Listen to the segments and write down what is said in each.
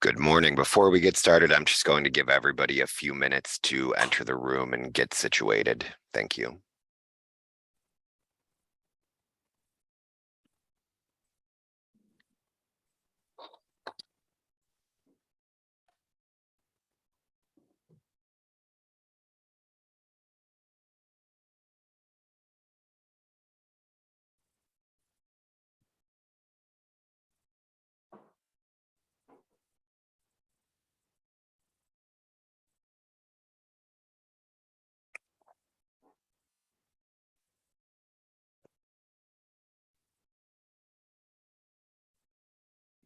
Good morning. Before we get started, I'm just going to give everybody a few minutes to enter the room and get situated. Thank you.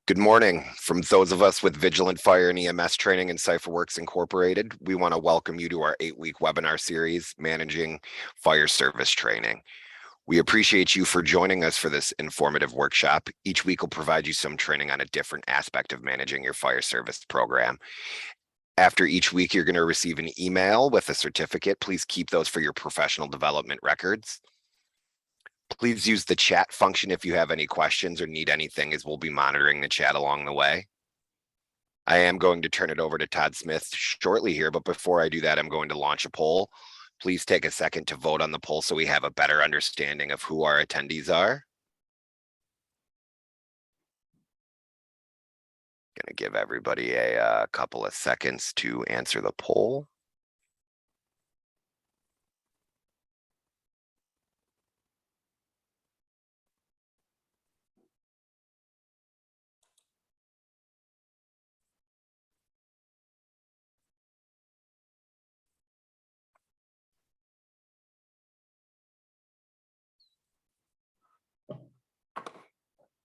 Good morning. From those of us with Vigilant Fire and EMS Training and CipherWorks Incorporated, we want to welcome you to our 8-week webinar series, Managing Fire Service Training. We appreciate you for joining us for this informative workshop. Each week will provide you some training on a different aspect of managing your fire service program. After each week, you're going to receive an email with a certificate. Please keep those for your professional development records. Please use the chat function if you have any questions or need anything, as we'll be monitoring the chat along the way. I am going to turn it over to Todd Smith shortly here, but before I do that, I'm going to launch a poll. Please take a second to vote on the poll so we have a better understanding of who our attendees are. Going to give everybody a couple of seconds to answer the poll.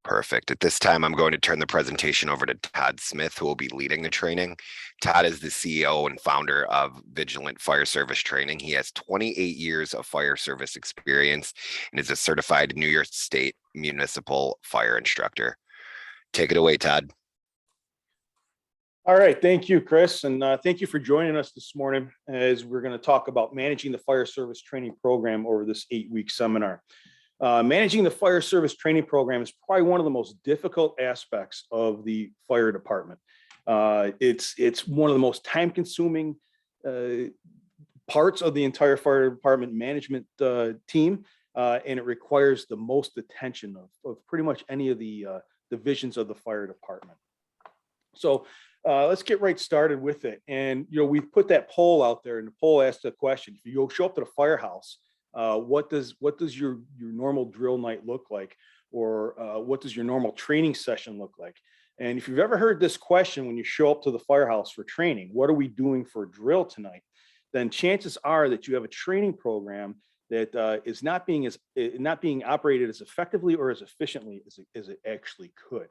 Perfect. At this time, I'm going to turn the presentation over to Todd Smith, who will be leading the training. Todd is the CEO and founder of Vigilant Fire Service Training. He has 28 years of fire service experience and is a certified New York State municipal fire instructor. Take it away, Todd. All right, thank you, Chris, and thank you for joining us this morning as we're going to talk about managing the fire service training program over this 8-week seminar. Managing the fire service training program is probably one of the most difficult aspects of the fire department. It's one of the most time-consuming parts of the entire fire department management team, and it requires the most attention of pretty much any of the divisions of the fire department. So let's get right started with it. And we've put that poll out there, and the poll asked a question: if you go show up to the firehouse, what does your normal drill night look like, or what does your normal training session look like? And if you've ever heard this question when you show up to the firehouse for training, what are we doing for drill tonight? Then chances are that you have a training program that is not being operated as effectively or as efficiently as it actually could.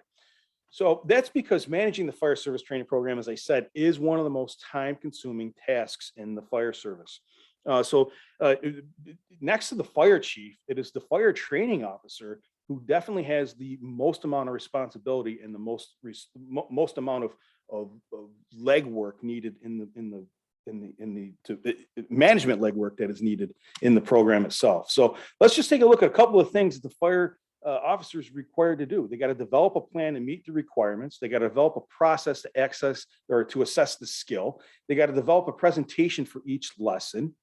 So that's because managing the fire service training program, as I said, is one of the most time-consuming tasks in the fire service. Next to the fire chief, it is the fire training officer who definitely has the most amount of responsibility and the most amount of legwork needed in the management legwork that is needed in the program itself. So let's just take a look at a couple of things that the fire officers required to do. They got to develop a plan to meet the requirements. They got to develop a process to access or to assess the skill. They got to develop a presentation for each lesson.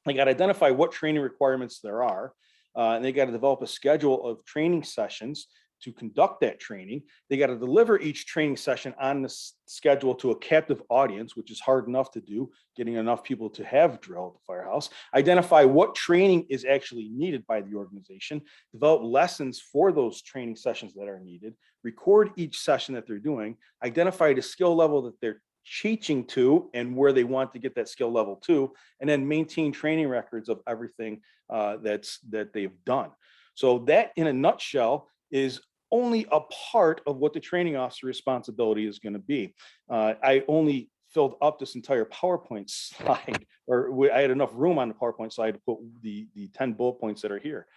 They got to identify what training requirements there are. And they got to develop a schedule of training sessions to conduct that training. They got to deliver each training session on the schedule to a captive audience, which is hard enough to do, getting enough people to have drill at the firehouse. Identify what training is actually needed by the organization, develop lessons for those training sessions that are needed, record each session that they're doing, identify the skill level that they're teaching to and where they want to get that skill level to, and then maintain training records of everything that they've done. So that, in a nutshell, is only a part of what the training officer responsibility is going to be. I only filled up this entire PowerPoint slide, or I had enough room on the PowerPoint slide to put the 10 bullet points that are here.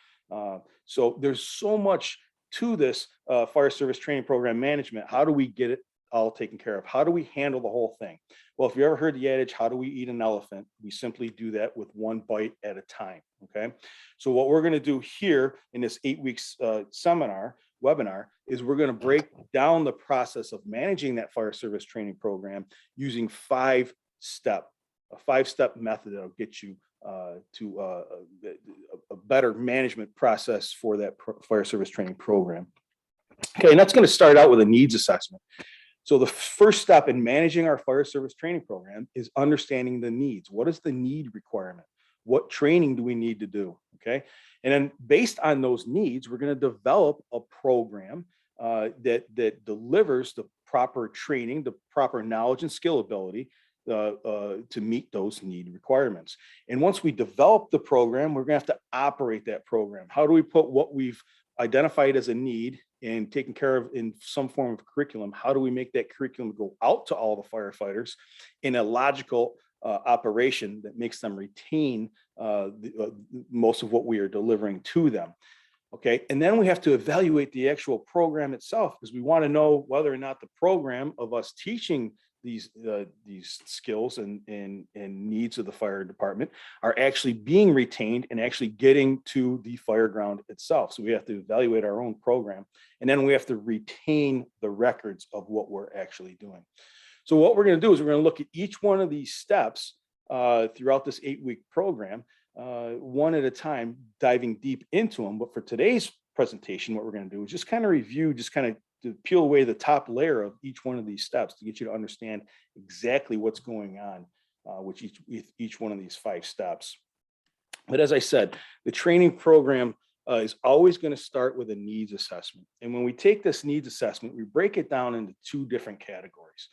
So there's so much to this fire service training program management. How do we get it all taken care of? How do we handle the whole thing? Well, if you ever heard the adage, how do we eat an elephant? We simply do that with one bite at a time, okay? So what we're gonna do here in this 8 weeks seminar, webinar is we're going to break down the process of managing that fire service training program using a five-step method that'll get you to a better management process for that fire service training program. Okay, and that's going to start out with a needs assessment. So the first step in managing our fire service training program is understanding the needs. What is the need requirement? What training do we need to do? Okay, and then based on those needs, we're going to develop a program that delivers the proper training, the proper knowledge and skill ability to meet those need requirements. And once we develop the program, we're going to have to operate that program. How do we put what we've identified as a need and taken care of in some form of curriculum? How do we make that curriculum go out to all the firefighters in a logical operation that makes them retain most of what we are delivering to them? Okay, and then we have to evaluate the actual program itself, because we want to know whether or not the program of us teaching these skills and needs of the fire department are actually being retained and actually getting to the fire ground itself. So we have to evaluate our own program, and then we have to retain the records of what we're actually doing. So what we're going to do is we're going to look at each one of these steps throughout this 8-week program, one at a time, diving deep into them. But for today's presentation, what we're going to do is just kind of review, just kind of to peel away the top layer of each one of these steps to get you to understand exactly what's going on with each one of these 5 steps. But as I said, the training program is always going to start with a needs assessment. And when we take this needs assessment, we break it down into 2 different categories.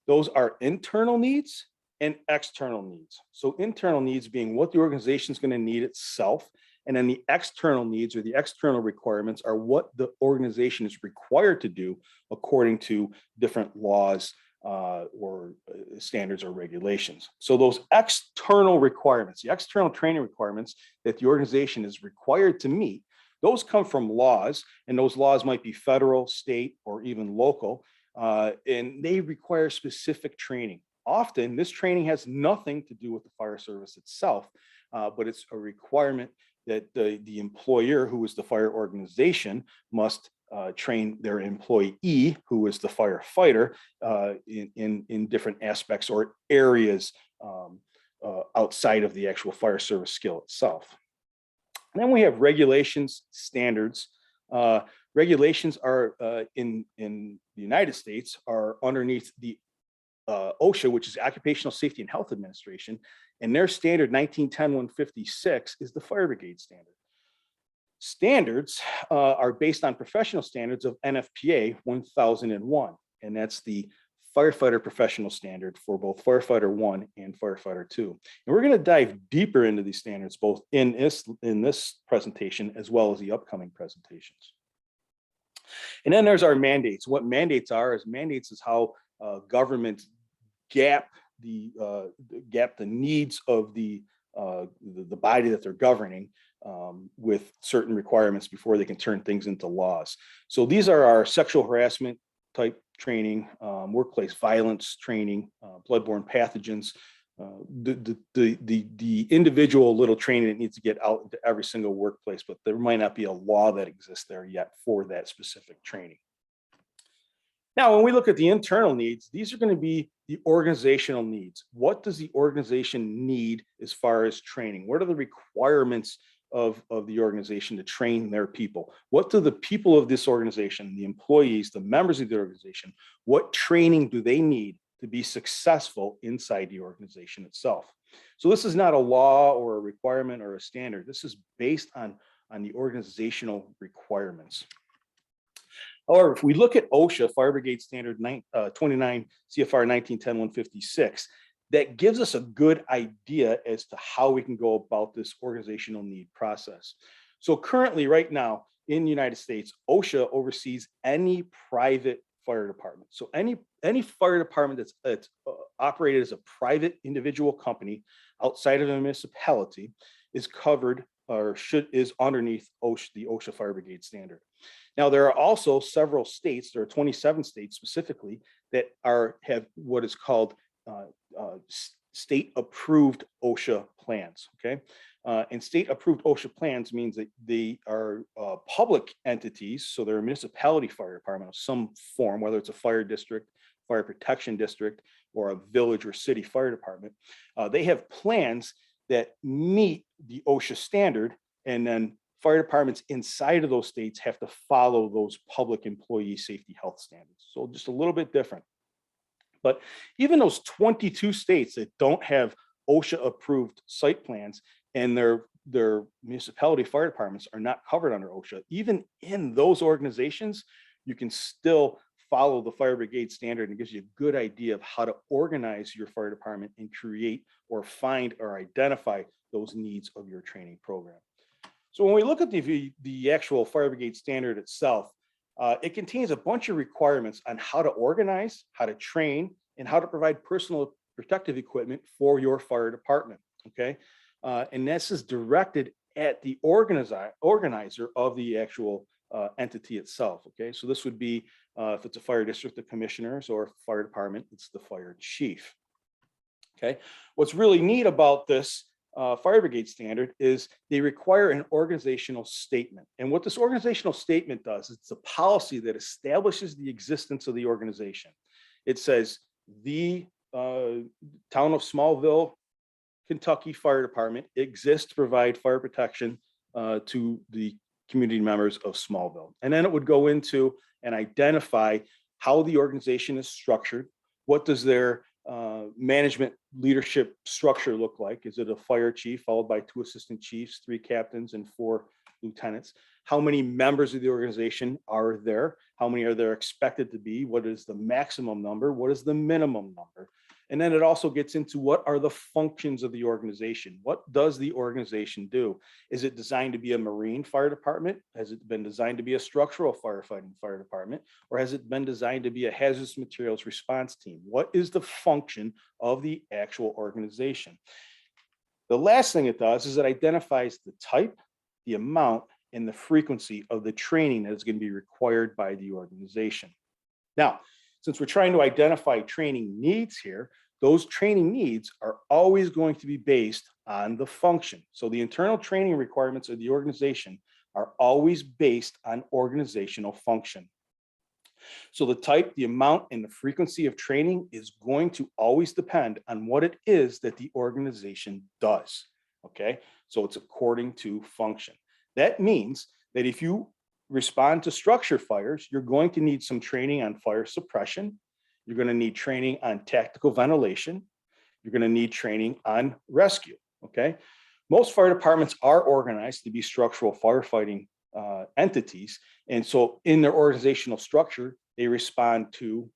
Those are internal needs and external needs. So internal needs being what the organization is going to need itself. And then the external needs or the external requirements are what the organization is required to do according to different laws or standards or regulations. So those external requirements, the external training requirements that the organization is required to meet, those come from laws, and those laws might be federal, state, or even local, and they require specific training. Often this training has nothing to do with the fire service itself, but it's a requirement that the employer, who is the fire organization, must train their employee, who is the firefighter, in different aspects or areas outside of the actual fire service skill itself. And then we have regulations, standards. Regulations are in the United States are underneath the OSHA, which is Occupational Safety and Health Administration, and their standard 1910-156 is the fire brigade standard. Standards are based on professional standards of NFPA 1001, and that's the firefighter professional standard for both firefighter 1 and firefighter 2. And we're going to dive deeper into these standards both in this presentation as well as the upcoming presentations. And then there's our mandates. What mandates is how government gap the needs of the body that they're governing with certain requirements before they can turn things into laws. So these are our sexual harassment type training, workplace violence training, bloodborne pathogens, the individual little training that needs to get out into every single workplace, but there might not be a law that exists there yet for that specific training. Now, when we look at the internal needs, these are going to be the organizational needs. What does the organization need as far as training? What are the requirements of the organization to train their people? What do the people of this organization, the employees, the members of the organization, what training do they need to be successful inside the organization itself? So this is not a law or a requirement or a standard. This is based on the organizational requirements. However, if we look at OSHA, Fire Brigade Standard 29 CFR 1910-156, that gives us a good idea as to how we can go about this organizational need process. So currently, right now, in the United States, OSHA oversees any private fire department. So any fire department that's operated as a private individual company outside of a municipality is covered or is underneath OSHA, the OSHA Fire Brigade Standard. Now, there are also several states, there are 27 states specifically, that have what is called state approved OSHA plans, okay? And state-approved OSHA plans means that they are public entities, so they're a municipality fire department of some form, whether it's a fire district, fire protection district, or a village or city fire department. They have plans that meet the OSHA standard, and then fire departments inside of those states have to follow those public employee safety health standards. So just a little bit different. But even those 22 states that don't have OSHA approved site plans and their municipality fire departments are not covered under OSHA, even in those organizations, you can still follow the fire brigade standard, and it gives you a good idea of how to organize your fire department and create or find or identify those needs of your training program. So when we look at the actual fire brigade standard itself, it contains a bunch of requirements on how to organize, how to train, and how to provide personal protective equipment for your fire department, okay? And this is directed at the organizer of the actual entity itself, okay? So this would be, if it's a fire district, the commissioners, or fire department, it's the fire chief, okay? What's really neat about this fire brigade standard is they require an organizational statement. And what this organizational statement does, it's a policy that establishes the existence of the organization. It says the town of Smallville, Kentucky Fire Department exists to provide fire protection to the community members of Smallville. And then it would go into and identify how the organization is structured. What does their management leadership structure look like? Is it a fire chief followed by 2 assistant chiefs, 3 captains, and 4 lieutenants? How many members of the organization are there? How many are there expected to be? What is the maximum number? What is the minimum number? And then it also gets into what are the functions of the organization? What does the organization do? Is it designed to be a Marine fire department? Has it been designed to be a structural firefighting fire department? Or has it been designed to be a hazardous materials response team? What is the function of the actual organization? The last thing it does is it identifies the type, the amount, and the frequency of the training that is going to be required by the organization. Now, since we're trying to identify training needs here, those training needs are always going to be based on the function. So the internal training requirements of the organization are always based on organizational function. So the type, the amount, and the frequency of training is going to always depend on what it is that the organization does, okay? So it's according to function. That means that if you respond to structure fires, you're going to need some training on fire suppression. You're going to need training on tactical ventilation. You're going to need training on rescue, okay? Most fire departments are organized to be structural firefighting entities. And so in their organizational structure, they respond to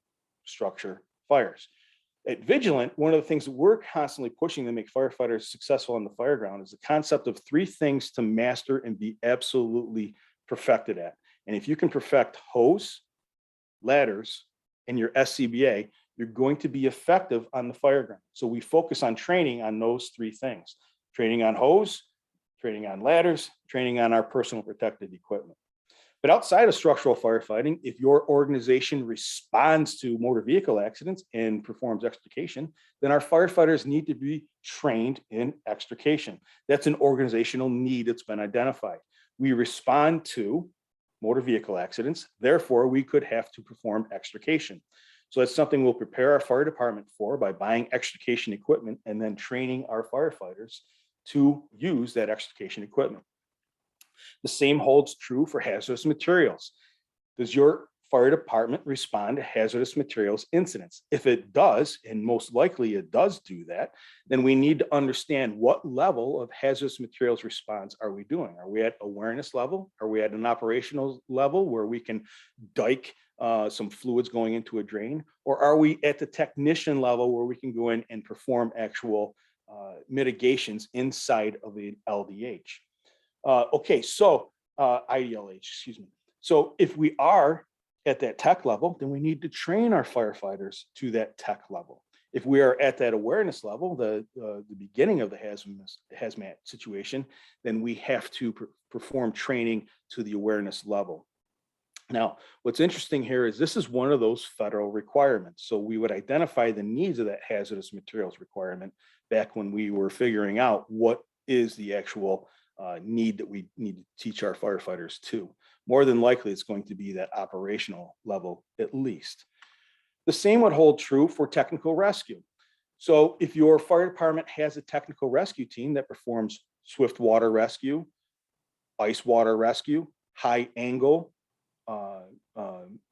structure fires. At Vigilant, one of the things that we're constantly pushing to make firefighters successful on the fire ground is the concept of 3 things to master and be absolutely perfected at. And if you can perfect hose, ladders, and your SCBA, you're going to be effective on the fire ground. So we focus on training on those 3 things: training on hose, training on ladders, training on our personal protective equipment. But outside of structural firefighting, if your organization responds to motor vehicle accidents and performs extrication, then our firefighters need to be trained in extrication. That's an organizational need that's been identified. We respond to motor vehicle accidents, therefore we could have to perform extrication. So that's something we'll prepare our fire department for by buying extrication equipment and then training our firefighters to use that extrication equipment. The same holds true for hazardous materials. Does your fire department respond to hazardous materials incidents? If it does, and most likely it does do that, then we need to understand what level of hazardous materials response are we doing? Are we at awareness level? Are we at an operational level where we can dike some fluids going into a drain? Or are we at the technician level where we can go in and perform actual mitigations inside of the LDH? Okay, so IDLH, excuse me. So if we are at that tech level, then we need to train our firefighters to that tech level. If we are at that awareness level, the beginning of the hazmat situation, then we have to perform training to the awareness level. Now, what's interesting here is this is one of those federal requirements. So we would identify the needs of that hazardous materials requirement back when we were figuring out what is the actual need that we need to teach our firefighters to. More than likely, it's going to be that operational level at least. The same would hold true for technical rescue. So if your fire department has a technical rescue team that performs swift water rescue, ice water rescue, high angle,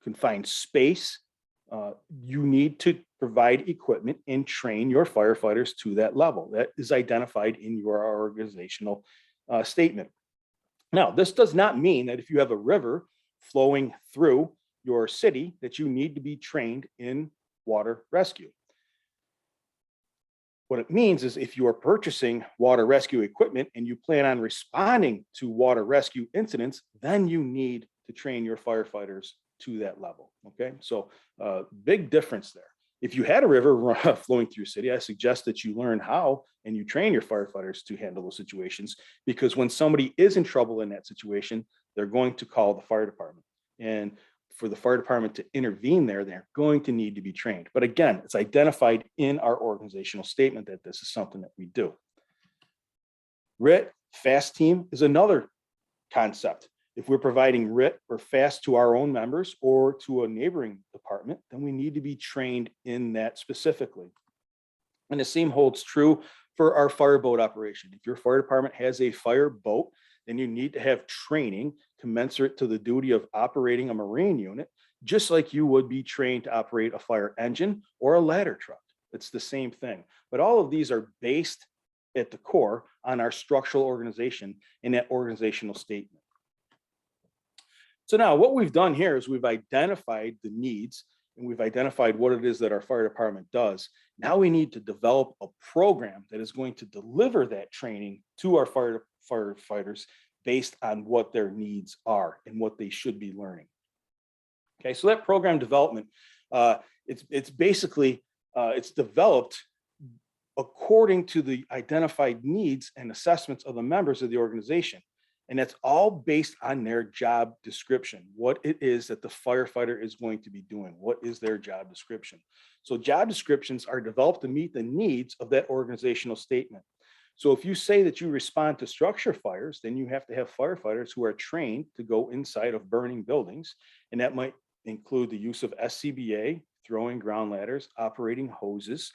confined space, you need to provide equipment and train your firefighters to that level. That is identified in your organizational statement. Now, this does not mean that if you have a river flowing through your city that you need to be trained in water rescue. What it means is if you are purchasing water rescue equipment and you plan on responding to water rescue incidents, then you need to train your firefighters to that level. Okay, so big difference there. If you had a river flowing through your city, I suggest that you learn how and you train your firefighters to handle those situations, because when somebody is in trouble in that situation, they're going to call the fire department. And for the fire department to intervene there, they're going to need to be trained. But again, it's identified in our organizational statement that this is something that we do. RIT, FAST team, is another concept. If we're providing RIT or FAST to our own members or to a neighboring department, then we need to be trained in that specifically. And the same holds true for our fireboat operation. If your fire department has a fireboat, then you need to have training commensurate to the duty of operating a marine unit, just like you would be trained to operate a fire engine or a ladder truck. It's the same thing. But all of these are based at the core on our structural organization in that organizational statement. So now what we've done here is we've identified the needs and we've identified what it is that our fire department does. Now we need to develop a program that is going to deliver that training to our firefighters based on what their needs are and what they should be learning. Okay, so that program development, it's basically, it's developed according to the identified needs and assessments of the members of the organization. And that's all based on their job description, what it is that the firefighter is going to be doing. What is their job description? So job descriptions are developed to meet the needs of that organizational statement. So if you say that you respond to structure fires, then you have to have firefighters who are trained to go inside of burning buildings. And that might include the use of SCBA, throwing ground ladders, operating hoses,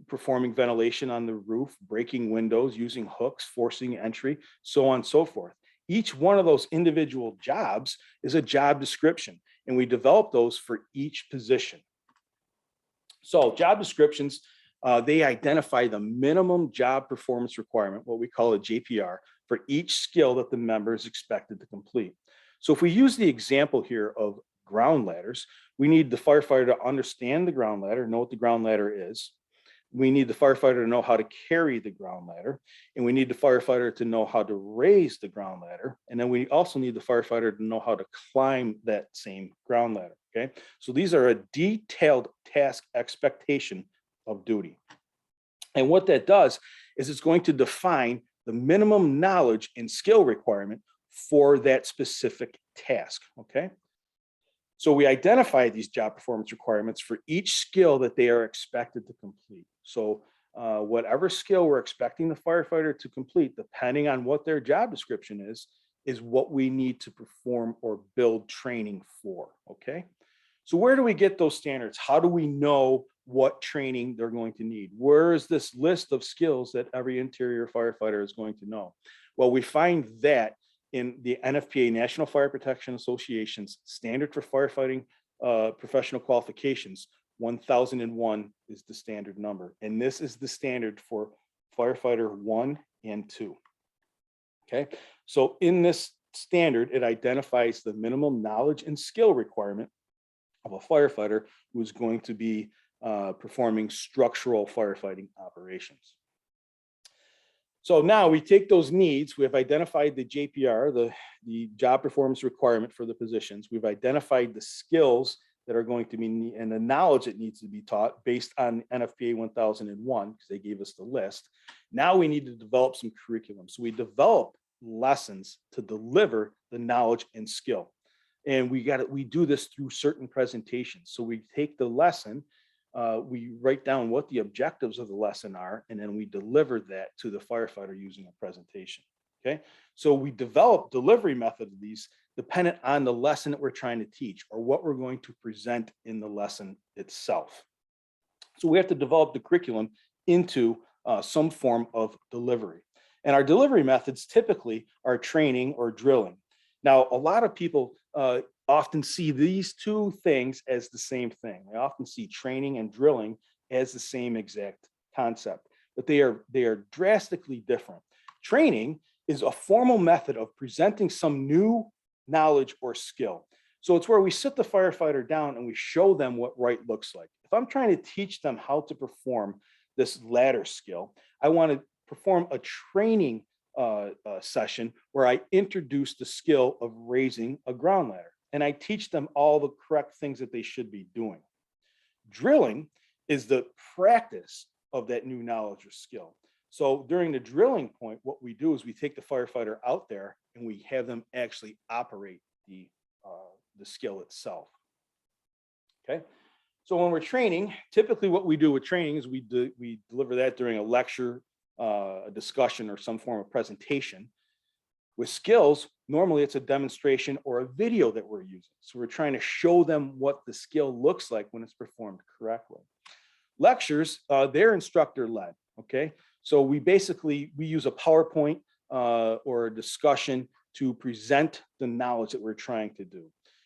performing ventilation on the roof, breaking windows, using hooks, forcing entry, so on and so forth. Each one of those individual jobs is a job description, and we develop those for each position. So job descriptions, they identify the minimum job performance requirement, what we call a JPR, for each skill that the member is expected to complete. So if we use the example here of ground ladders, we need the firefighter to understand the ground ladder, know what the ground ladder is. We need the firefighter to know how to carry the ground ladder, and we need the firefighter to know how to raise the ground ladder. And then we also need the firefighter to know how to climb that same ground ladder. Okay, so these are a detailed task expectation of duty. And what that does is it's going to define the minimum knowledge and skill requirement for that specific task. Okay. So we identify these job performance requirements for each skill that they are expected to complete. So whatever skill we're expecting the firefighter to complete, depending on what their job description is what we need to perform or build training for, okay? So where do we get those standards? How do we know what training they're going to need? Where is this list of skills that every interior firefighter is going to know? Well, we find that in the NFPA, National Fire Protection Association's standard for firefighting professional qualifications. 1001 is the standard number. And this is the standard for firefighter 1 and 2. Okay, so in this standard, it identifies the minimum knowledge and skill requirement of a firefighter who is going to be performing structural firefighting operations. So now we take those needs, we have identified the JPR, the job performance requirement for the positions. We've identified the skills that are going to be, and the knowledge that needs to be taught based on NFPA 1001, because they gave us the list. Now we need to develop some curriculum. So we develop lessons to deliver the knowledge and skill. And we do this through certain presentations. So we take the lesson, we write down what the objectives of the lesson are, and then we deliver that to the firefighter using a presentation. Okay, so we develop delivery methods of these dependent on the lesson that we're trying to teach or what we're going to present in the lesson itself. So we have to develop the curriculum into some form of delivery. And our delivery methods typically are training or drilling. Now, a lot of people often see these two things as the same thing. They often see training and drilling as the same exact concept, but they are drastically different. Training is a formal method of presenting some new knowledge or skill. So it's where we sit the firefighter down and we show them what right looks like. If I'm trying to teach them how to perform this ladder skill, I want to perform a training session where I introduce the skill of raising a ground ladder, and I teach them all the correct things that they should be doing. Drilling is the practice of that new knowledge or skill. So during the drilling point, what we do is we take the firefighter out there and we have them actually operate the skill itself. Okay. So when we're training, typically what we do with training is we deliver that during a lecture, a discussion, or some form of presentation. With skills, normally it's a demonstration or a video that we're using. So we're trying to show them what the skill looks like when it's performed correctly. Lectures, they're instructor led. Okay. So we use a PowerPoint or a discussion to present the knowledge that we're trying to do.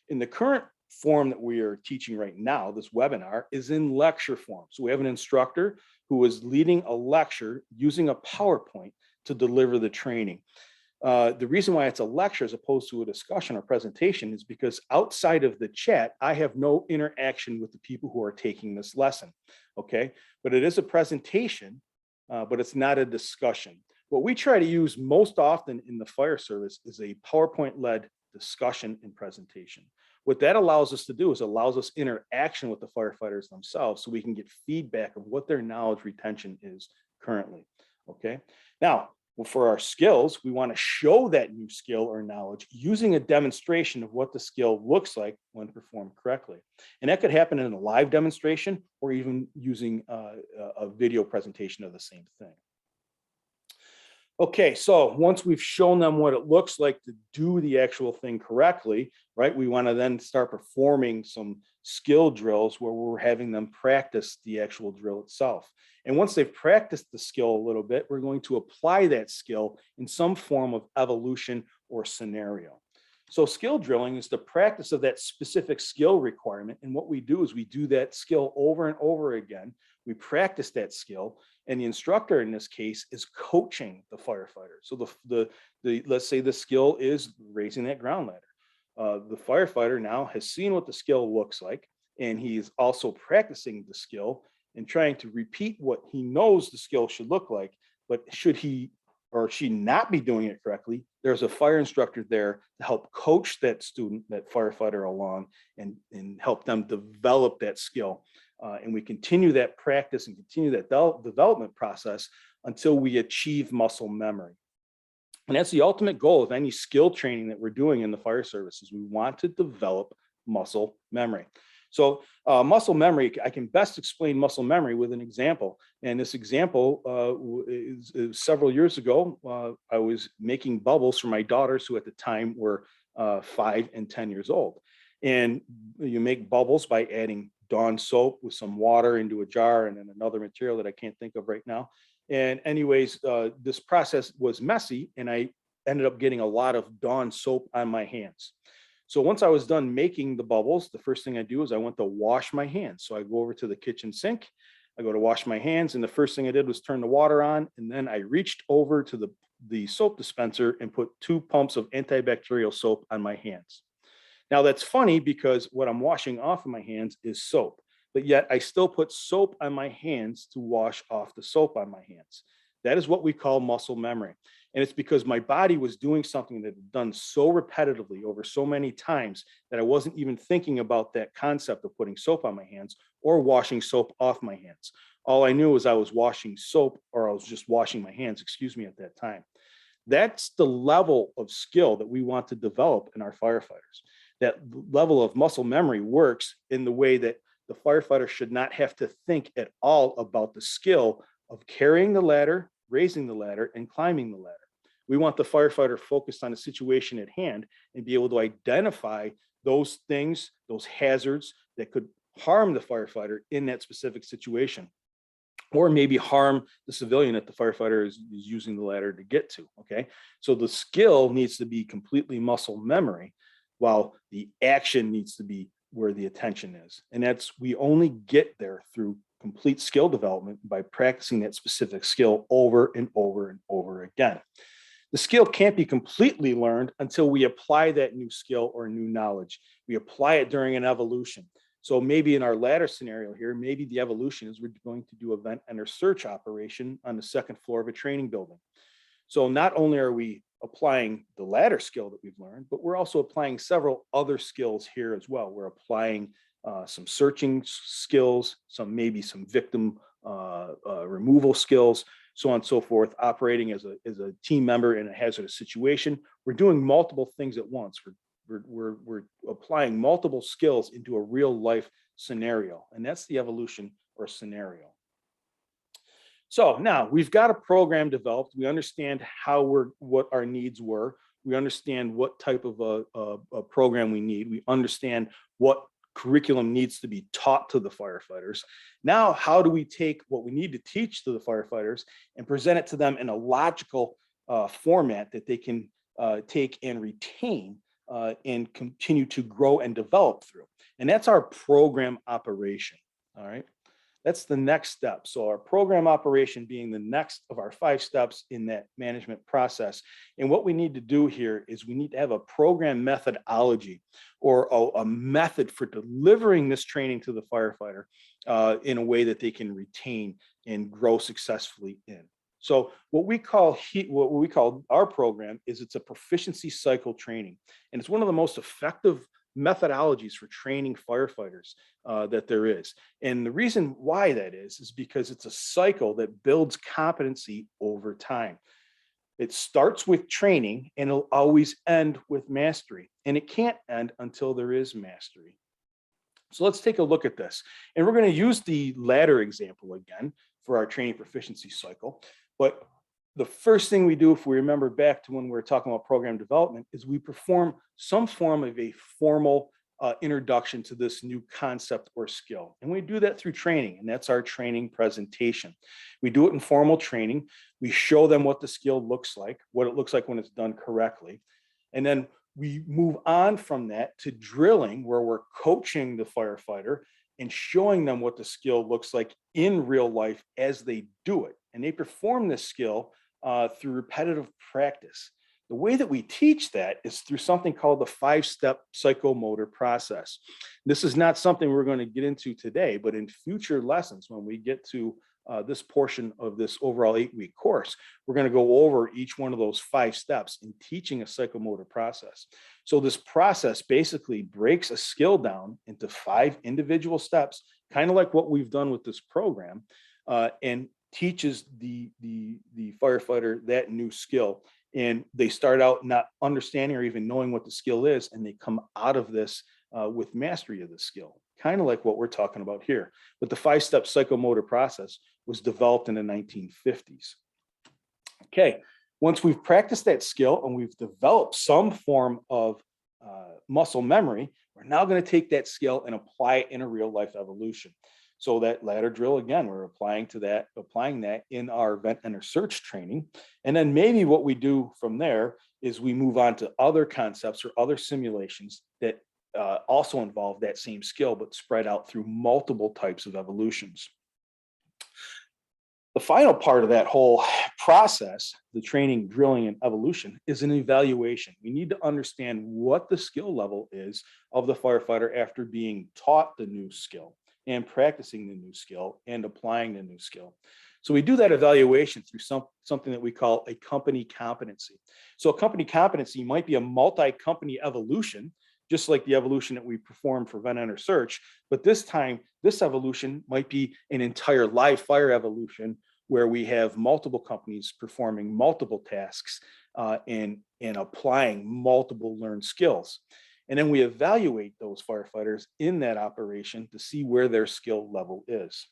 In the current form that we are teaching right now, this webinar is in lecture form. So we have an instructor who is leading a lecture using a PowerPoint to deliver the training. The reason why it's a lecture as opposed to a discussion or presentation is because outside of the chat, I have no interaction with the people who are taking this lesson. Okay, but it is a presentation, but it's not a discussion. What we try to use most often in the fire service is a PowerPoint-led discussion and presentation. What that allows us to do is allows us interaction with the firefighters themselves so we can get feedback of what their knowledge retention is currently. Okay, now, well, for our skills, we want to show that new skill or knowledge using a demonstration of what the skill looks like when performed correctly. And that could happen in a live demonstration or even using a video presentation of the same thing. Okay, so once we've shown them what it looks like to do the actual thing correctly, right, we want to then start performing some skill drills where we're having them practice the actual drill itself. And once they've practiced the skill a little bit, we're going to apply that skill in some form of evolution or scenario. So skill drilling is the practice of that specific skill requirement. And what we do is we do that skill over and over again. We practice that skill, and the instructor in this case is coaching the firefighter. So let's say the skill is raising that ground ladder. The firefighter now has seen what the skill looks like, and he's also practicing the skill and trying to repeat what he knows the skill should look like. But should he or she not be doing it correctly, there's a fire instructor there to help coach that student, that firefighter along, and help them develop that skill. And we continue that practice and continue that development process until we achieve muscle memory. And that's the ultimate goal of any skill training that we're doing in the fire service is we want to develop muscle memory. So muscle memory, I can best explain muscle memory with an example. And this example is several years ago, I was making bubbles for my daughters who at the time were 5 and 10 years old. And you make bubbles by adding Dawn soap with some water into a jar and then another material that I can't think of right now. And anyways, this process was messy and I ended up getting a lot of Dawn soap on my hands. So once I was done making the bubbles, the first thing I do is I went to wash my hands. So I go over to the kitchen sink, I go to wash my hands, and the first thing I did was turn the water on, and then I reached over to the soap dispenser and put 2 pumps of antibacterial soap on my hands. Now that's funny because what I'm washing off of my hands is soap, but yet I still put soap on my hands to wash off the soap on my hands. That is what we call muscle memory. And it's because my body was doing something that had done so repetitively over so many times that I wasn't even thinking about that concept of putting soap on my hands or washing soap off my hands. All I knew was I was washing soap, or I was just washing my hands, excuse me, at that time. That's the level of skill that we want to develop in our firefighters. That level of muscle memory works in the way that the firefighter should not have to think at all about the skill of carrying the ladder, raising the ladder, and climbing the ladder. We want the firefighter focused on the situation at hand and be able to identify those things, those hazards that could harm the firefighter in that specific situation, or maybe harm the civilian that the firefighter is using the ladder to get to, okay? So the skill needs to be completely muscle memory, while the action needs to be where the attention is. And we only get there through complete skill development by practicing that specific skill over and over and over again. The skill can't be completely learned until we apply that new skill or new knowledge. We apply it during an evolution. So maybe in our ladder scenario here, maybe the evolution is we're going to do a vent enter search operation on the second floor of a training building. So not only are we applying the ladder skill that we've learned, but we're also applying several other skills here as well. We're applying some searching skills, maybe some victim removal skills, so on and so forth, operating as a team member in a hazardous situation. We're doing multiple things at once. We're applying multiple skills into a real life scenario, and that's the evolution or scenario. So now we've got a program developed. We understand what our needs were. We understand what type of a program we need. We understand what curriculum needs to be taught to the firefighters. Now, how do we take what we need to teach to the firefighters and present it to them in a logical format that they can take and retain and continue to grow and develop through? And that's our program operation. All right. That's the next step. So our program operation being the next of our 5 steps in that management process. And what we need to do here is we need to have a program methodology or a method for delivering this training to the firefighter in a way that they can retain and grow successfully in. So what we call our program is it's a proficiency cycle training. And it's one of the most effective methodologies for training firefighters that there is. And the reason why that is because it's a cycle that builds competency over time. It starts with training and it'll always end with mastery. And it can't end until there is mastery. So let's take a look at this. And we're going to use the ladder example again for our training proficiency cycle. But the first thing we do, if we remember back to when we were talking about program development, is we perform some form of a formal introduction to this new concept or skill. And we do that through training, and that's our training presentation. We do it in formal training. We show them what the skill looks like, what it looks like when it's done correctly. And then we move on from that to drilling, where we're coaching the firefighter and showing them what the skill looks like in real life as they do it. And they perform this skill through repetitive practice. The way that we teach that is through something called the 5-step psychomotor process. This is not something we're going to get into today, but in future lessons, when we get to this portion of this overall 8-week course, we're going to go over each one of those 5 steps in teaching a psychomotor process. So this process basically breaks a skill down into 5 individual steps, kind of like what we've done with this program, and teaches the firefighter that new skill. And they start out not understanding or even knowing what the skill is, and they come out of this with mastery of the skill, kind of like what we're talking about here. But the 5-step psychomotor process was developed in the 1950s. Okay, once we've practiced that skill and we've developed some form of muscle memory, we're now going to take that skill and apply it in a real life evolution. So that ladder drill, again, we're applying that in our vent enter search training. And then maybe what we do from there is we move on to other concepts or other simulations that also involve that same skill, but spread out through multiple types of evolutions. The final part of that whole process, the training, drilling, and evolution, is an evaluation. We need to understand what the skill level is of the firefighter after being taught the new skill and practicing the new skill and applying the new skill. So we do that evaluation through something that we call a company competency. So a company competency might be a multi-company evolution, just like the evolution that we performed for vent enter search, but this time, this evolution might be an entire live fire evolution where we have multiple companies performing multiple tasks and applying multiple learned skills. And then we evaluate those firefighters in that operation to see where their skill level is.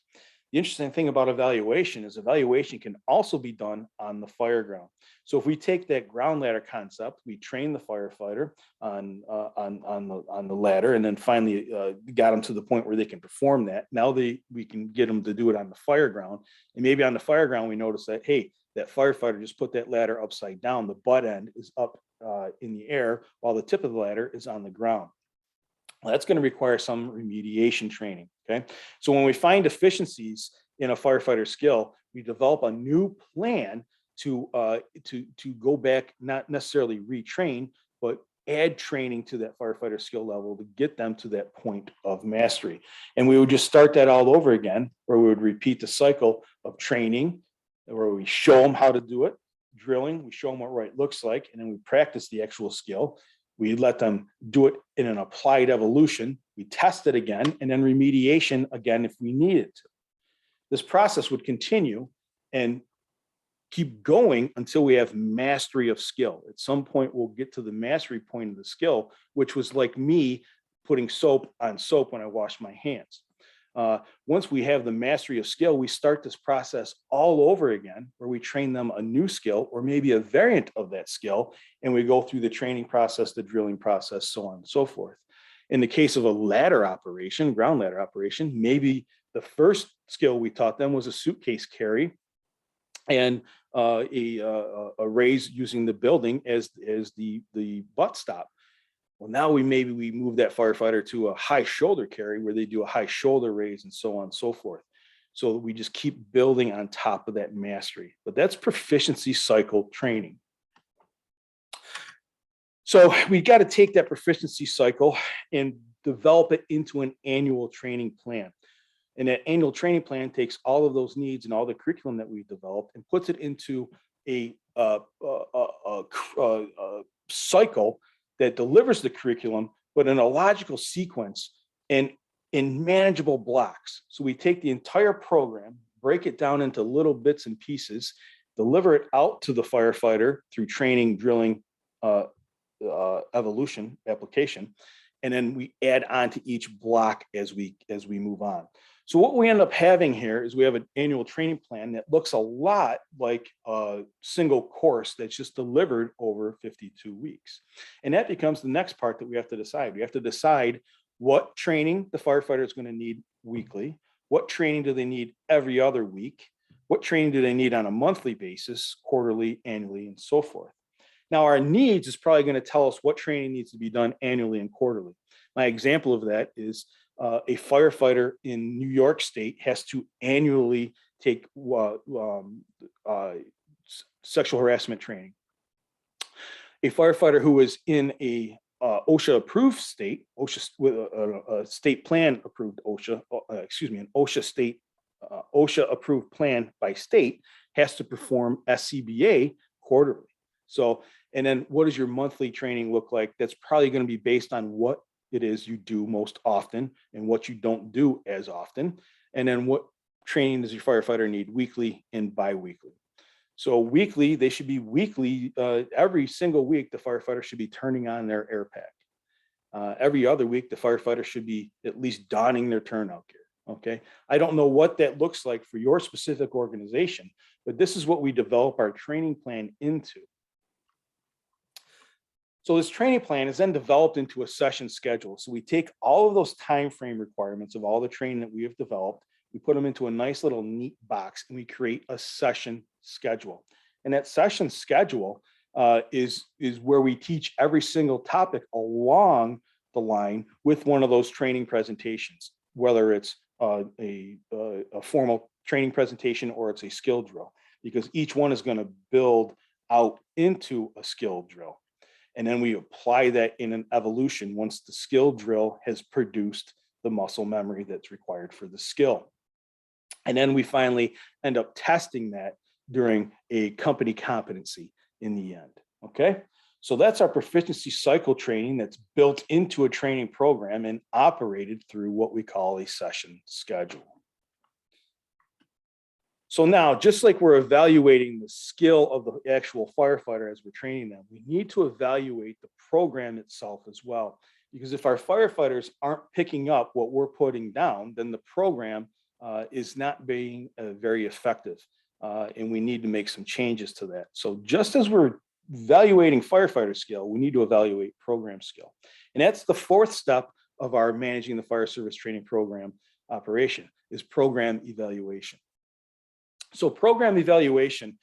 The interesting thing about evaluation is evaluation can also be done on the fire ground. So if we take that ground ladder concept, we train the firefighter on the ladder, and then finally got them to the point where they can perform that. Now we can get them to do it on the fire ground, and maybe on the fire ground we notice that, hey, that firefighter just put that ladder upside down. The butt end is up in the air while the tip of the ladder is on the ground. Well, that's going to require some remediation training. Okay, so when we find deficiencies in a firefighter skill, we develop a new plan to go back, not necessarily retrain, but add training to that firefighter skill level to get them to that point of mastery. And we would just start that all over again, where we would repeat the cycle of training, where we show them how to do it, drilling, we show them what right looks like, and then we practice the actual skill. We let them do it in an applied evolution. We test it again, and then remediation again if we needed to. This process would continue and keep going until we have mastery of skill. At some point, we'll get to the mastery point of the skill, which was like me putting soap on soap when I wash my hands. Once we have the mastery of skill, we start this process all over again, where we train them a new skill or maybe a variant of that skill, and we go through the training process, the drilling process, so on and so forth. In the case of a ladder operation, ground ladder operation, maybe the first skill we taught them was a suitcase carry and a raise using the building as the butt stop. Well, now we move that firefighter to a high shoulder carry where they do a high shoulder raise and so on and so forth. So that we just keep building on top of that mastery. But that's proficiency cycle training. So we got to take that proficiency cycle and develop it into an annual training plan. And that annual training plan takes all of those needs and all the curriculum that we've developed and puts it into a cycle that delivers the curriculum, but in a logical sequence and in manageable blocks. So we take the entire program, break it down into little bits and pieces, deliver it out to the firefighter through training, drilling, evolution, application, and then we add on to each block as we move on. So what we end up having here is we have an annual training plan that looks a lot like a single course that's just delivered over 52 weeks. And that becomes the next part that we have to decide. We have to decide what training the firefighter is going to need weekly, what training do they need every other week, what training do they need on a monthly basis, quarterly, annually, and so forth. Now, our needs is probably going to tell us what training needs to be done annually and quarterly. My example of that is a firefighter in New York State has to annually take sexual harassment training. A firefighter who is in a OSHA approved state, OSHA with a state plan approved OSHA, an OSHA state, OSHA approved plan by state, has to perform SCBA quarterly. So, and then what does your monthly training look like? That's probably going to be based on what it is you do most often and what you don't do as often. And then what training does your firefighter need weekly and bi-weekly? So weekly, they should be weekly, every single week, the firefighter should be turning on their air pack. Every other week, the firefighter should be at least donning their turnout gear. Okay. I don't know what that looks like for your specific organization, but this is what we develop our training plan into. So this training plan is then developed into a session schedule. So we take all of those time frame requirements of all the training that we have developed, we put them into a nice little neat box, and we create a session schedule. And that session schedule is where we teach every single topic along the line with one of those training presentations, whether it's a formal training presentation or it's a skill drill, because each one is going to build out into a skill drill. And then we apply that in an evolution once the skill drill has produced the muscle memory that's required for the skill. And then we finally end up testing that during a company competency in the end. Okay, so that's our proficiency cycle training that's built into a training program and operated through what we call a session schedule. So now, just like we're evaluating the skill of the actual firefighter as we're training them, we need to evaluate the program itself as well. Because if our firefighters aren't picking up what we're putting down, then the program is not being very effective. And we need to make some changes to that. So just as we're evaluating firefighter skill, we need to evaluate program skill. And that's the fourth step of our managing the fire service training program operation, is program evaluation. So program evaluation,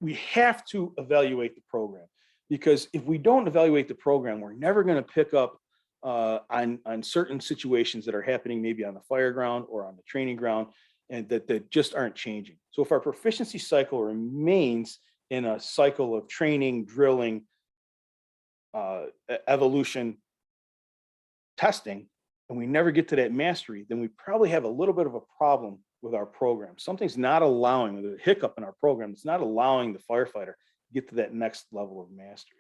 we have to evaluate the program, because if we don't evaluate the program, we're never going to pick up on certain situations that are happening maybe on the fire ground or on the training ground, and that just aren't changing. So if our proficiency cycle remains in a cycle of training, drilling, evolution, testing, and we never get to that mastery, then we probably have a little bit of a problem with our program. Something's not allowing, the hiccup in our program, it's not allowing the firefighter to get to that next level of mastery.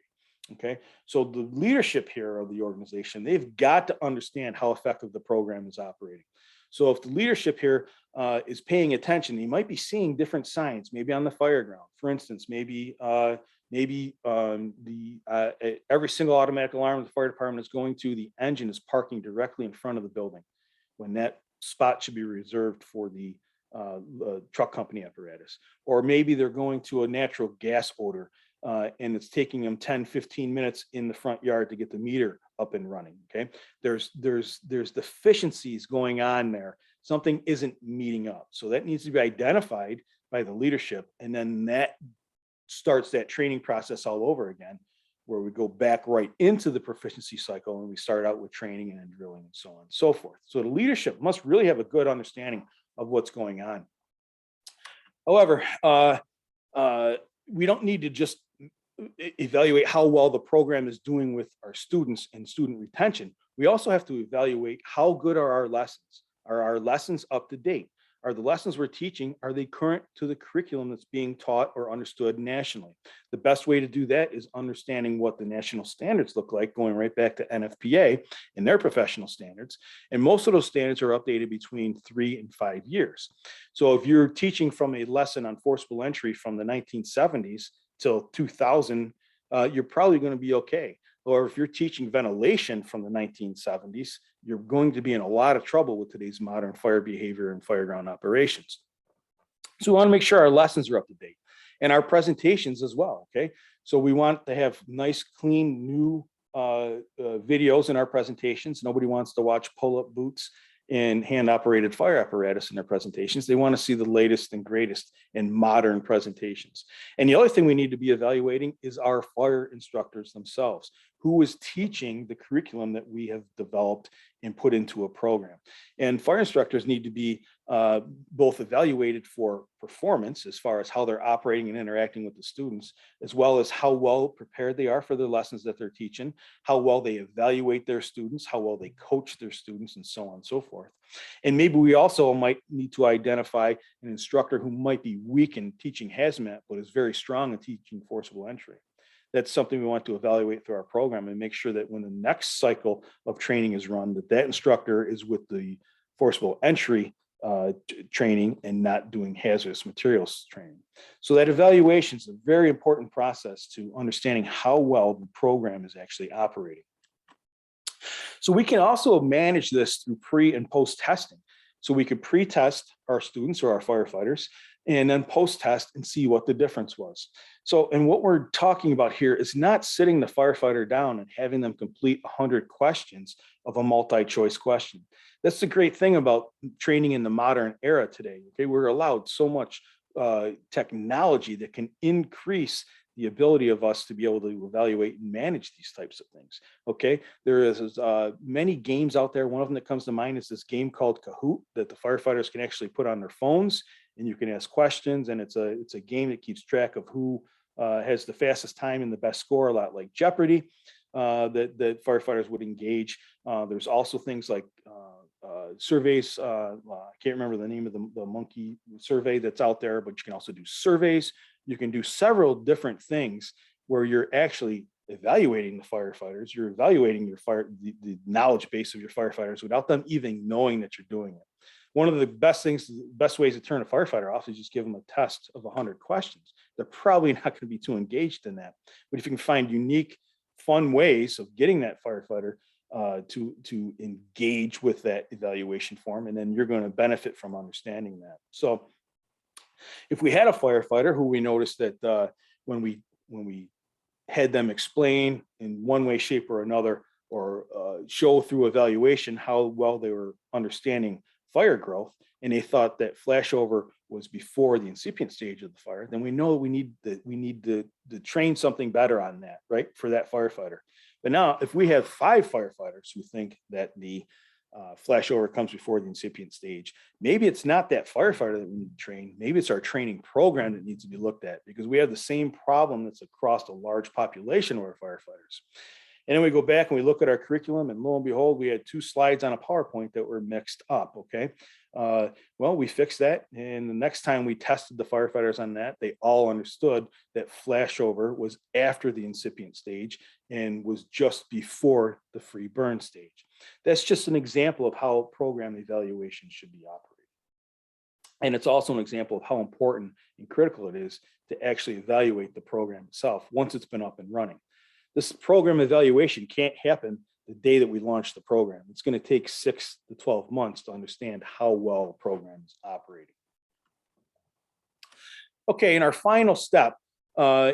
Okay, so the leadership here of the organization, they've got to understand how effective the program is operating. So if the leadership here is paying attention, you might be seeing different signs, maybe on the fire ground. For instance, maybe every single automatic alarm the fire department is going to, the engine is parking directly in front of the building, when that spot should be reserved for the truck company apparatus. Or maybe they're going to a natural gas odor and it's taking them 10-15 minutes in the front yard to get the meter up and running. Okay, there's deficiencies going on there. Something isn't meeting up, so that needs to be identified by the leadership, and then that starts that training process all over again, where we go back right into the proficiency cycle and we start out with training and then drilling and so on and so forth. So the leadership must really have a good understanding of what's going on. However, we don't need to just evaluate how well the program is doing with our students and student retention. We also have to evaluate how good are our lessons. Are our lessons up to date? Are the lessons we're teaching, are they current to the curriculum that's being taught or understood nationally? The best way to do that is understanding what the national standards look like, going right back to NFPA and their professional standards. And most of those standards are updated between 3 and 5 years. So if you're teaching from a lesson on forcible entry from the 1970s till 2000, you're probably going to be okay. Or if you're teaching ventilation from the 1970s, you're going to be in a lot of trouble with today's modern fire behavior and fire ground operations. So we want to make sure our lessons are up to date and our presentations as well. Okay, so we want to have nice, clean, new videos in our presentations. Nobody wants to watch pull-up boots and hand-operated fire apparatus in their presentations. They want to see the latest and greatest in modern presentations. And the other thing we need to be evaluating is our fire instructors themselves. Who is teaching the curriculum that we have developed and put into a program? And fire instructors need to be both evaluated for performance as far as how they're operating and interacting with the students, as well as how well prepared they are for the lessons that they're teaching, how well they evaluate their students, how well they coach their students, and so on and so forth. And maybe we also might need to identify an instructor who might be weak in teaching hazmat, but is very strong in teaching forcible entry. That's something we want to evaluate through our program and make sure that when the next cycle of training is run, that instructor is with the forcible entry training and not doing hazardous materials training. So that evaluation is a very important process to understanding how well the program is actually operating. So we can also manage this through pre and post testing. So we could pre-test our students or our firefighters and then post-test and see what the difference was. So, and what we're talking about here is not sitting the firefighter down and having them complete 100 questions of a multi-choice question. That's the great thing about training in the modern era today. Okay, we're allowed so much technology that can increase the ability of us to be able to evaluate and manage these types of things. Okay, there is many games out there. One of them that comes to mind is this game called Kahoot that the firefighters can actually put on their phones, and you can ask questions, and it's a game that keeps track of who has the fastest time and the best score, a lot like Jeopardy, that firefighters would engage. There's also things like surveys. I can't remember the name of the monkey survey that's out there, but you can also do surveys. You can do several different things where you're actually evaluating the firefighters. You're evaluating your the knowledge base of your firefighters without them even knowing that you're doing it. One of the best ways to turn a firefighter off is just give them a test of 100 questions. They're probably not going to be too engaged in that. But if you can find unique, fun ways of getting that firefighter to engage with that evaluation form, and then you're going to benefit from understanding that. So if we had a firefighter who we noticed that when we had them explain in one way, shape, or another, or show through evaluation how well they were understanding fire growth, and they thought that flashover was before the incipient stage of the fire, then we know we need to train something better on that, right, for that firefighter. But now, if we have 5 firefighters who think that the flashover comes before the incipient stage, maybe it's not that firefighter that we need to train. Maybe it's our training program that needs to be looked at, because we have the same problem that's across a large population of our firefighters. And then we go back and we look at our curriculum, and lo and behold, we had 2 slides on a PowerPoint that were mixed up. Okay. Well, we fixed that. And the next time we tested the firefighters on that, they all understood that flashover was after the incipient stage and was just before the free burn stage. That's just an example of how program evaluation should be operated. And it's also an example of how important and critical it is to actually evaluate the program itself once it's been up and running. This program evaluation can't happen the day that we launch the program. It's going to take 6 to 12 months to understand how well a program is operating. Okay, and our final step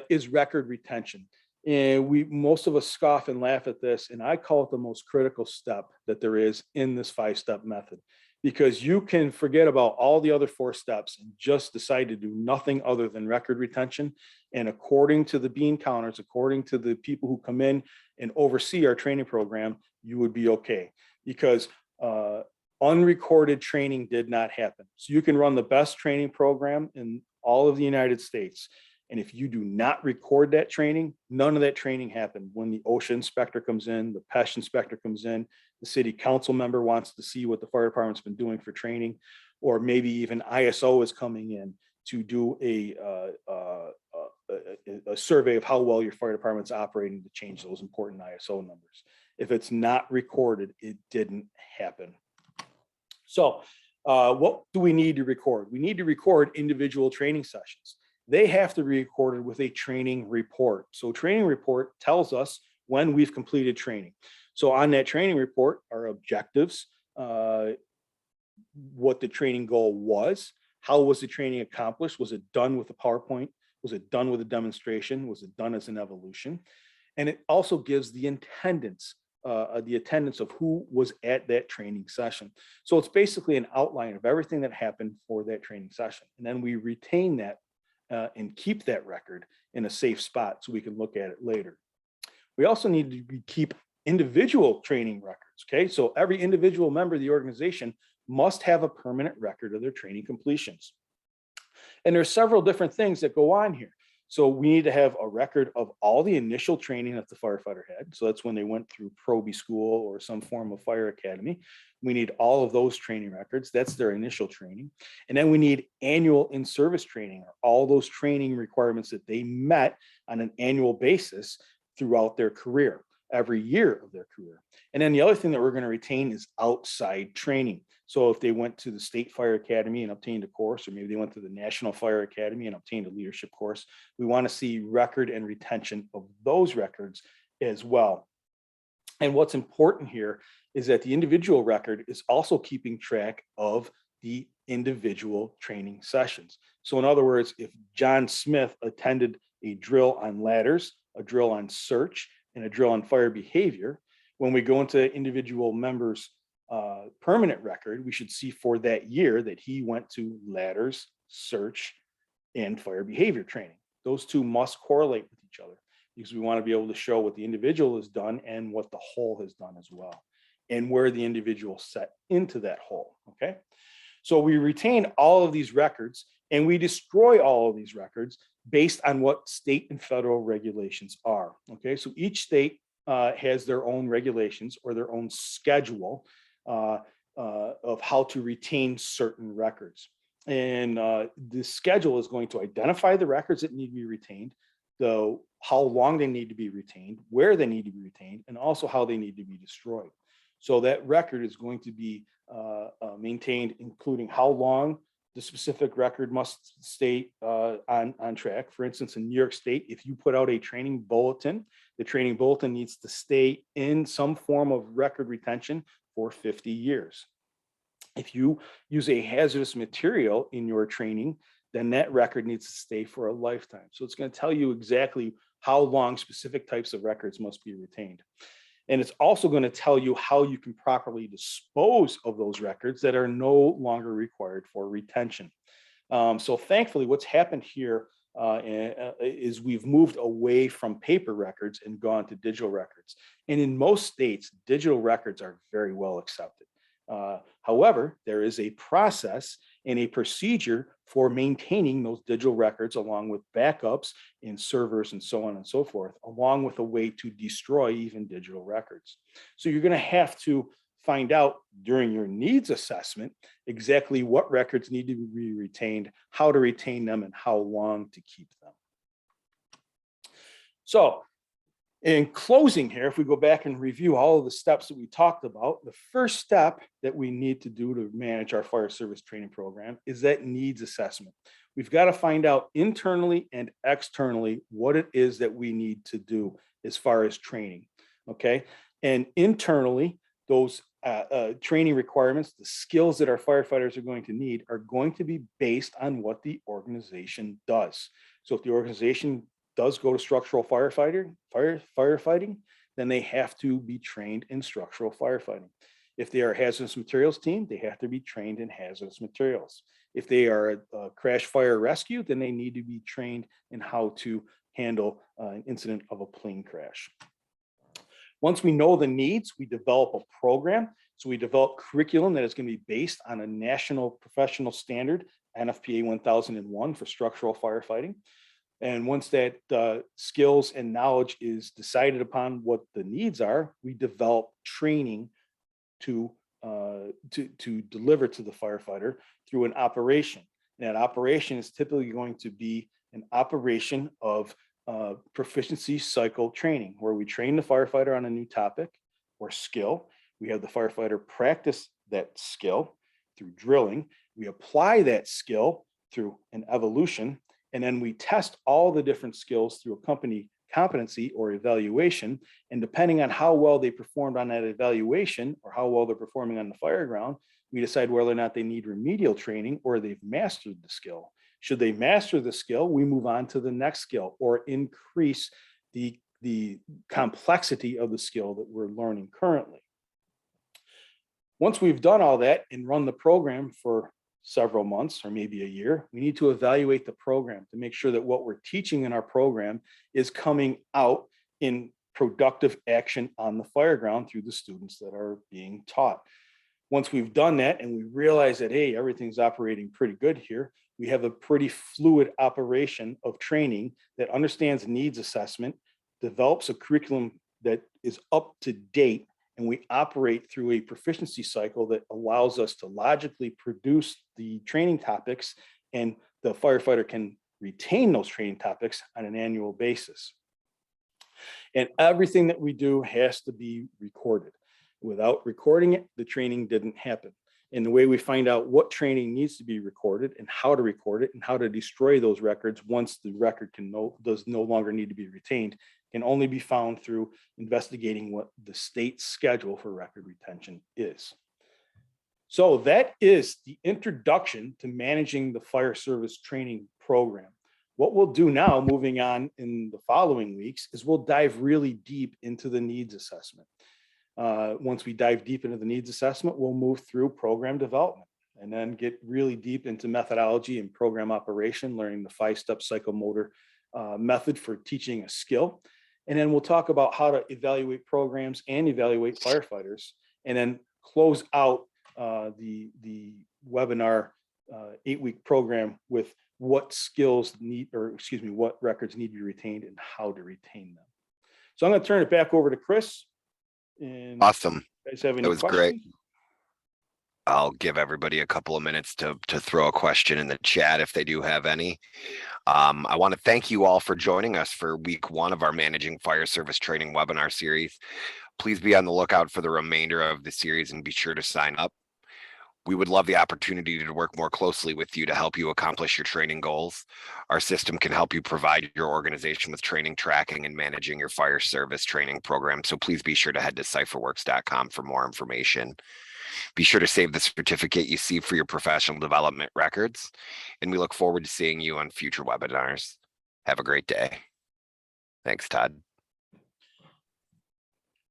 is record retention. And most of us scoff and laugh at this, and I call it the most critical step that there is in this 5-step method, because you can forget about all the other 4 steps and just decide to do nothing other than record retention. And according to the bean counters, according to the people who come in and oversee our training program, you would be okay, because unrecorded training did not happen. So you can run the best training program in all of the United States, and if you do not record that training, none of that training happened. When the OSHA inspector comes in, the PESH inspector comes in, the city council member wants to see what the fire department's been doing for training, or maybe even ISO is coming in to do a survey of how well your fire department's operating to change those important ISO numbers. If it's not recorded, it didn't happen. So what do we need to record? We need to record individual training sessions. They have to be recorded with a training report. So training report tells us when we've completed training. So on that training report, our objectives, what the training goal was, how was the training accomplished? Was it done with a PowerPoint? Was it done with a demonstration? Was it done as an evolution? And it also gives the attendance of who was at that training session. So it's basically an outline of everything that happened for that training session. And then we retain that and keep that record in a safe spot so we can look at it later. We also need to keep individual training records. Okay, so every individual member of the organization must have a permanent record of their training completions. And there's several different things that go on here. So we need to have a record of all the initial training that the firefighter had. So that's when they went through Proby school or some form of fire academy. We need all of those training records. That's their initial training. And then we need annual in-service training, or all those training requirements that they met on an annual basis throughout their career, every year of their career. And then the other thing that we're going to retain is outside training. So if they went to the State Fire Academy and obtained a course, or maybe they went to the National Fire Academy and obtained a leadership course, we want to see record and retention of those records as well. And what's important here is that the individual record is also keeping track of the individual training sessions. So in other words, if John Smith attended a drill on ladders, a drill on search, and a drill on fire behavior, when we go into individual members' permanent record, we should see for that year that he went to ladders, search, and fire behavior training. Those two must correlate with each other, because we want to be able to show what the individual has done and what the whole has done as well, and where the individual set into that whole. Okay, so we retain all of these records, and we destroy all of these records based on what state and federal regulations are. Okay, so each state has their own regulations or their own schedule of how to retain certain records. And the schedule is going to identify the records that need to be retained, how long they need to be retained, where they need to be retained, and also how they need to be destroyed. So that record is going to be maintained, including how long the specific record must stay on track. For instance, in New York State, if you put out a training bulletin, the training bulletin needs to stay in some form of record retention for 50 years. If you use a hazardous material in your training, then that record needs to stay for a lifetime. So it's going to tell you exactly how long specific types of records must be retained. And it's also going to tell you how you can properly dispose of those records that are no longer required for retention. So thankfully, what's happened here is we've moved away from paper records and gone to digital records. And in most states, digital records are very well accepted. However, there is a process and a procedure for maintaining those digital records, along with backups in servers and so on and so forth, along with a way to destroy even digital records. So you're going to have to find out during your needs assessment exactly what records need to be retained, how to retain them, and how long to keep them. So in closing here, if we go back and review all of the steps that we talked about, the first step that we need to do to manage our fire service training program is that needs assessment. We've got to find out internally and externally what it is that we need to do as far as training, okay? And internally, those training requirements, the skills that our firefighters are going to need are going to be based on what the organization does. So if the organization does go to structural firefighting, then they have to be trained in structural firefighting. If they are a hazardous materials team, they have to be trained in hazardous materials. If they are a crash fire rescue, then they need to be trained in how to handle an incident of a plane crash. Once we know the needs, we develop a program. So we develop curriculum that is going to be based on a national professional standard, NFPA 1001 for structural firefighting. And once that skills and knowledge is decided upon what the needs are, we develop training to deliver to the firefighter through an operation. And that operation is typically going to be an operation of proficiency cycle training, where we train the firefighter on a new topic or skill. We have the firefighter practice that skill through drilling. We apply that skill through an evolution. And then we test all the different skills through a company competency or evaluation. And depending on how well they performed on that evaluation or how well they're performing on the fire ground, we decide whether or not they need remedial training or they've mastered the skill. Should they master the skill, we move on to the next skill or increase the complexity of the skill that we're learning currently. Once we've done all that and run the program for several months or maybe a year, we need to evaluate the program to make sure that what we're teaching in our program is coming out in productive action on the fire ground through the students that are being taught. Once we've done that and we realize that, hey, everything's operating pretty good here, we have a pretty fluid operation of training that understands needs assessment, develops a curriculum that is up to date, and we operate through a proficiency cycle that allows us to logically produce the training topics, and the firefighter can retain those training topics on an annual basis. And everything that we do has to be recorded. Without recording it, the training didn't happen. And the way we find out what training needs to be recorded and how to record it and how to destroy those records once the record does no longer need to be retained can only be found through investigating what the state's schedule for record retention is. So that is the introduction to managing the fire service training program. What we'll do now, moving on in the following weeks, is we'll dive really deep into the needs assessment. Once we dive deep into the needs assessment, we'll move through program development and then get really deep into methodology and program operation, learning the 5-step psychomotor method for teaching a skill. And then we'll talk about how to evaluate programs and evaluate firefighters, and then close out the webinar 8-week program with what skills need, or excuse me, what records need to be retained and how to retain them. So I'm going to turn it back over to Chris. And Awesome. you guys have any That was questions? great. I'll give everybody a couple of minutes to throw a question in the chat if they do have any. I want to thank you all for joining us for week 1 of our Managing Fire Service Training webinar series. Please be on the lookout for the remainder of the series and be sure to sign up. We would love the opportunity to work more closely with you to help you accomplish your training goals. Our system can help you provide your organization with training, tracking, and managing your fire service training program. So please be sure to head to cypherworks.com for more information. Be sure to save the certificate you see for your professional development records, and we look forward to seeing you on future webinars. Have a great day. Thanks, Todd.